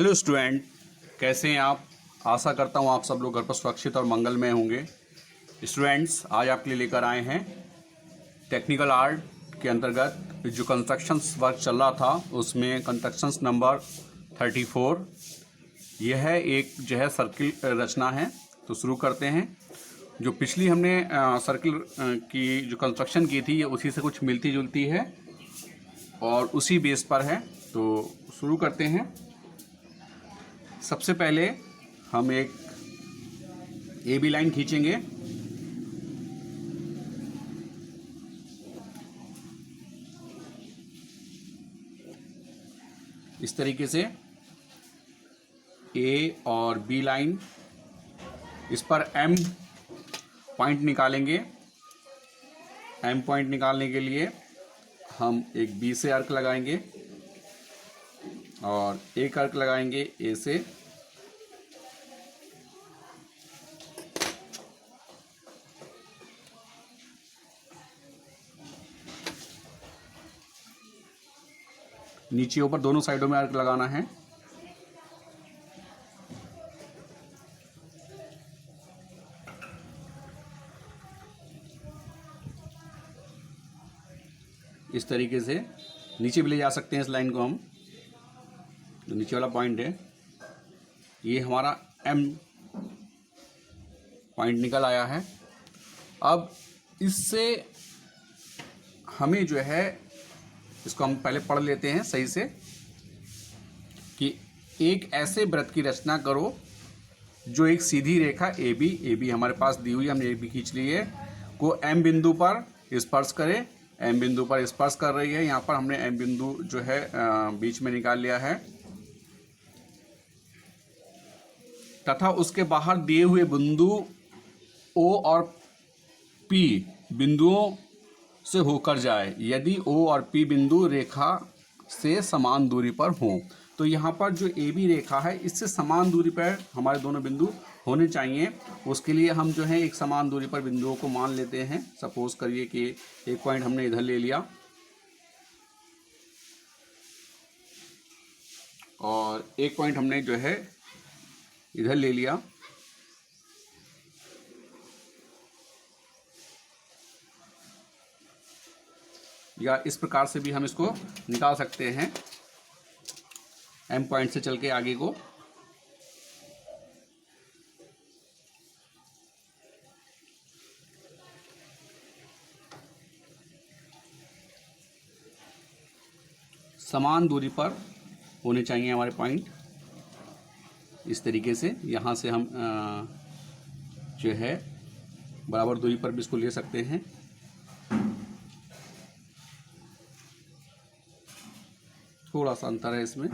Hello student, कैसे हैं आप। आशा करता हूँ आप सब लोग घर पर सुरक्षित और मंगलमय होंगे। स्टूडेंट्स, आज आपके लिए लेकर आए हैं टेक्निकल आर्ट के अंतर्गत जो कंस्ट्रक्शंस वर्क चल रहा था उसमें कंस्ट्रक्शंस नंबर 34। यह एक जो है सर्किल रचना है। तो शुरू करते हैं। जो पिछली हमने सर्किल की जो कंस्ट्रक्शन की थी ये उसी से कुछ मिलती जुलती है और उसी बेस पर है। तो शुरू करते हैं। सबसे पहले हम एक AB लाइन खींचेंगे। इस तरीके से A और B लाइन, इस पर M पॉइंट निकालेंगे। M पॉइंट निकालने के लिए हम एक B से अर्क लगाएंगे और एक अर्क लगाएंगे A से। नीचे ऊपर दोनों साइडों में अर्क लगाना है। इस तरीके से नीचे भी ले जा सकते हैं इस लाइन को हम। जो नीचे वाला पॉइंट है ये हमारा M पॉइंट निकल आया है। अब इससे हमें जो है इसको हम पहले पढ़ लेते हैं सही से कि एक ऐसे वृत्त की रचना करो जो एक सीधी रेखा AB हमारे पास दी हुई है, हमने AB खींच ली है, को M बिंदु पर स्पर्श करे। M बिंदु पर स्पर्श कर रही है। यहाँ पर हमने M बिंदु जो है बीच में निकाल लिया है तथा उसके बाहर दिए हुए बिंदु O और P बिंदुओं से होकर जाए यदि O और P बिंदु रेखा से समान दूरी पर हों। तो यहाँ पर जो AB रेखा है इससे समान दूरी पर हमारे दोनों बिंदु होने चाहिए। उसके लिए हम जो है एक समान दूरी पर बिंदुओं को मान लेते हैं। सपोज करिए कि एक पॉइंट हमने इधर ले लिया और एक पॉइंट हमने जो है इधर ले लिया। या इस प्रकार से भी हम इसको निकाल सकते हैं। M पॉइंट से चल के आगे को समान दूरी पर होने चाहिए हमारे पॉइंट। इस तरीके से यहाँ से हम जो है बराबर दूरी पर भी इसको ले सकते हैं। थोड़ा सा अंतर है इसमें।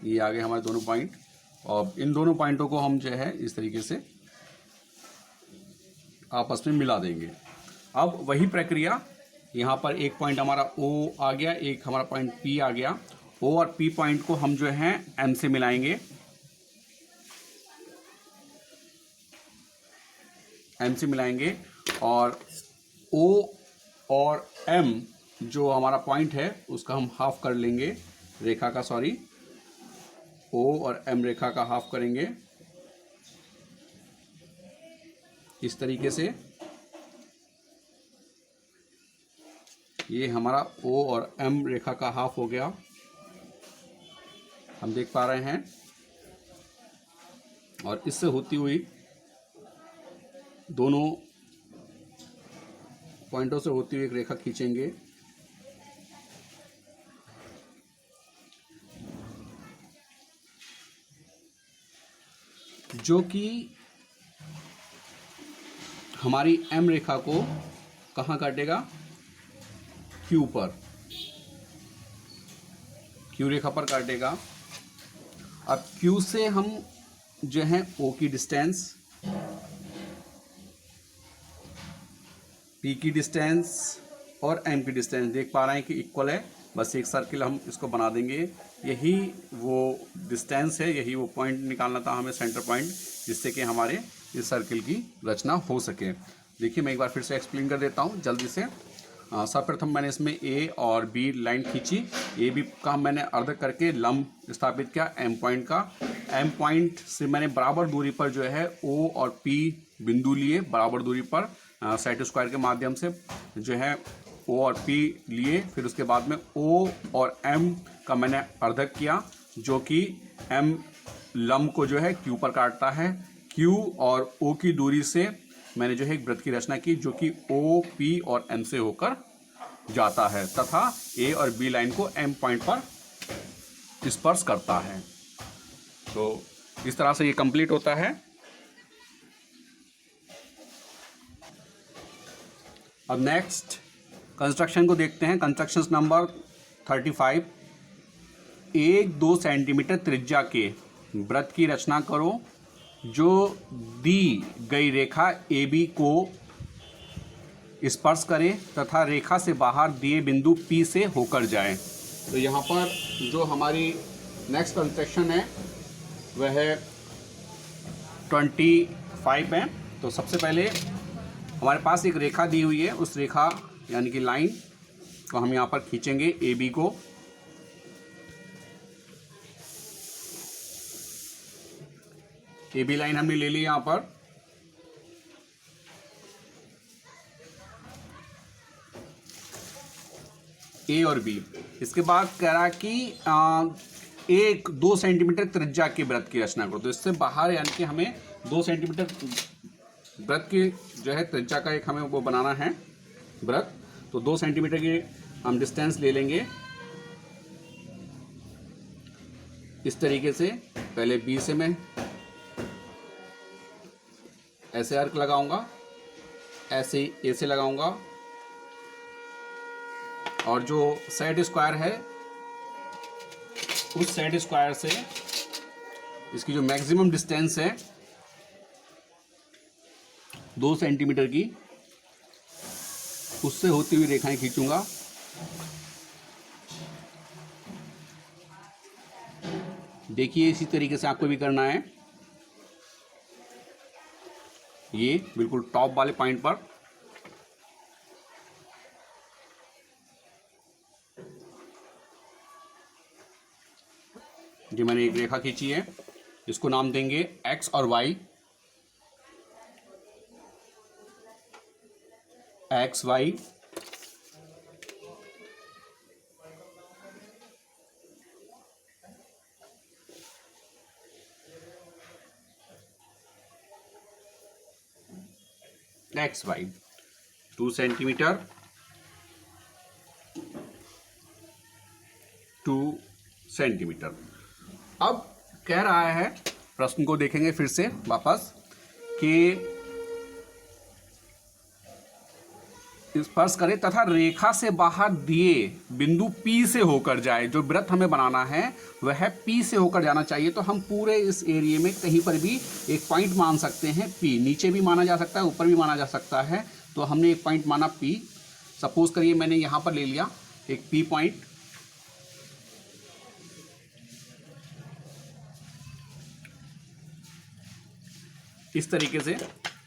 ये आगे हमारे दोनों पॉइंट और इन दोनों पॉइंटों को हम जो है इस तरीके से आपस में मिला देंगे। अब वही प्रक्रिया यहाँ पर एक पॉइंट हमारा O आ गया, एक हमारा पॉइंट P आ गया। O और P पॉइंट को हम जो है M से मिलाएंगे। M से मिलाएंगे और O और M जो हमारा पॉइंट है उसका हम हाफ कर लेंगे, रेखा का O और M रेखा का हाफ करेंगे इस तरीके से। ये हमारा O और M रेखा का हाफ हो गया, हम देख पा रहे हैं। और इससे होती हुई दोनों पॉइंटों से होती हुई एक रेखा खींचेंगे। जो कि हमारी M रेखा को कहाँ काटेगा? Q पर, Q रेखा पर काटेगा। अब Q से हम जो है O की डिस्टेंस, P की डिस्टेंस और M की डिस्टेंस देख पा रहे हैं कि इक्वल है। बस एक सर्किल हम इसको बना देंगे। यही वो डिस्टेंस है, यही वो पॉइंट निकालना था हमें, सेंटर पॉइंट, जिससे कि हमारे इस सर्किल की रचना हो सके। देखिए मैं एक बार फिर से एक्सप्लेन कर देता हूँ जल्दी से। सर्वप्रथम मैंने इसमें A और B लाइन खींची। AB का मैंने अर्ध करके लंब स्थापित किया M पॉइंट का। एम पॉइंट से मैंने बराबर दूरी पर जो है ओ और पी बिंदु लिए, बराबर दूरी पर सेट स्क्वायर के माध्यम से जो है ओ और पी लिए। फिर उसके बाद में ओ और एम का मैंने अर्धक किया, जो कि एम लंब को जो है क्यू पर काटता है। क्यू और ओ की दूरी से मैंने जो है एक वृत्त की रचना की, जो कि ओ पी और एम से होकर जाता है तथा ए और बी लाइन को एम पॉइंट पर स्पर्श करता है। तो इस तरह से ये कंप्लीट होता है। अब नेक्स्ट कंस्ट्रक्शन को देखते हैं। Construction number 35। 1-2 सेंटीमीटर त्रिज्या के वृत्त की रचना करो जो दी गई रेखा ए बी को स्पर्श करे तथा रेखा से बाहर दिए बिंदु पी से होकर जाए। तो यहाँ पर जो हमारी नेक्स्ट कंस्ट्रक्शन है वह 25 है। तो सबसे पहले हमारे पास एक रेखा दी हुई है, उस रेखा यानी कि लाइन को हम यहाँ पर खींचेंगे ए बी को। ए बी लाइन हमने ले ली यहाँ पर। ए और बी। इसके बाद कह रहा कि 1-2 सेंटीमीटर त्रिज्या के वृत्त की रचना करो। तो इससे बाहर यानी कि हमें 2 सेंटीमीटर वृत्त की जो है त्रिज्या का एक हमें वो बनाना है वृत्त। तो 2 सेंटीमीटर की हम डिस्टेंस ले लेंगे इस तरीके से। पहले बी से मैं ऐसे आर्क लगाऊंगा, ऐसे ए से लगाऊंगा, और जो सेट स्क्वायर है उस सेट स्क्वायर से इसकी जो मैक्सिमम डिस्टेंस है 2 सेंटीमीटर की, उससे होती हुई रेखाएं खींचूंगा। देखिए इसी तरीके से आपको भी करना है। ये बिल्कुल टॉप वाले पॉइंट पर जो मैंने एक रेखा खींची है, इसको नाम देंगे एक्स और Y. X Y. X Y 2 centimetre, 2 centimetre. अब कह रहा है, प्रश्न को देखेंगे फिर से वापस, कि स्पर्श करे तथा रेखा से बाहर दिए बिंदु P से होकर जाए। जो वृत्त हमें बनाना है वह P से होकर जाना चाहिए। तो हम पूरे इस एरिया में कहीं पर भी एक पॉइंट मान सकते हैं P। नीचे भी माना जा सकता है, ऊपर भी माना जा सकता है। तो हमने एक पॉइंट माना P। सपोज करिए मैंने यहाँ पर ले लिया एक P पॉइंट। इस तरीके से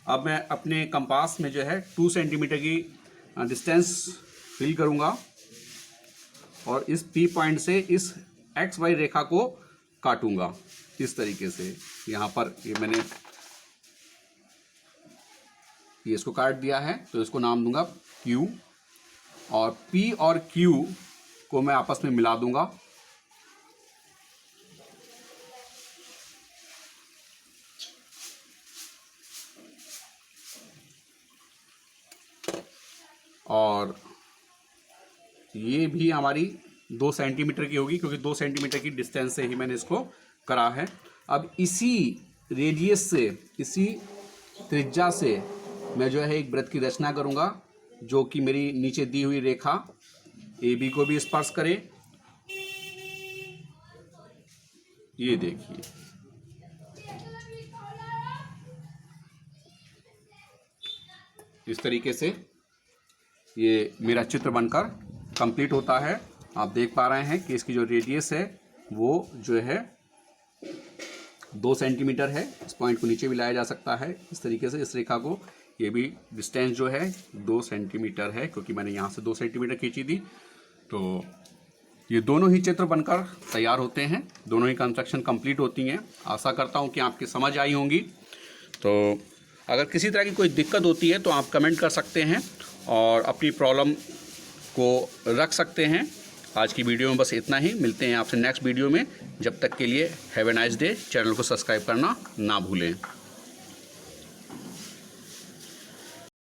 अब मैं अपने कंपास में जो है 2 सेंटीमीटर की डिस्टेंस फिल करूंगा और इस P पॉइंट से इस एक्स वाई रेखा को काटूंगा इस तरीके से। यहाँ पर ये मैंने ये इसको काट दिया है, तो इसको नाम दूंगा Q, और P और Q को मैं आपस में मिला दूंगा। और ये भी हमारी 2 सेंटीमीटर की होगी, क्योंकि 2 सेंटीमीटर की डिस्टेंस से ही मैंने इसको करा है। अब इसी रेडियस से, इसी त्रिज्या से मैं जो है एक वृत्त की रचना करूंगा, जो कि मेरी नीचे दी हुई रेखा ए बी को भी स्पर्श करे। ये देखिए, इस तरीके से ये मेरा चित्र बनकर कंप्लीट होता है। आप देख पा रहे हैं कि इसकी जो रेडियस है वो जो है 2 सेंटीमीटर है। इस पॉइंट को नीचे भी लाया जा सकता है इस तरीके से, इस रेखा को। ये भी डिस्टेंस जो है 2 सेंटीमीटर है, क्योंकि मैंने यहाँ से 2 सेंटीमीटर खींची थी। तो ये दोनों ही चित्र बनकर तैयार होते हैं, दोनों ही कंस्ट्रक्शन कंप्लीट होती हैं। आशा करता हूँ कि आपकी समझ आई होंगी। तो अगर किसी तरह की कोई दिक्कत होती है तो आप कमेंट कर सकते हैं और अपनी प्रॉब्लम को रख सकते हैं। आज की वीडियो में बस इतना ही। मिलते हैं आपसे नेक्स्ट वीडियो में। जब तक के लिए have a nice day. Channel को सब्सक्राइब करना ना भूलें।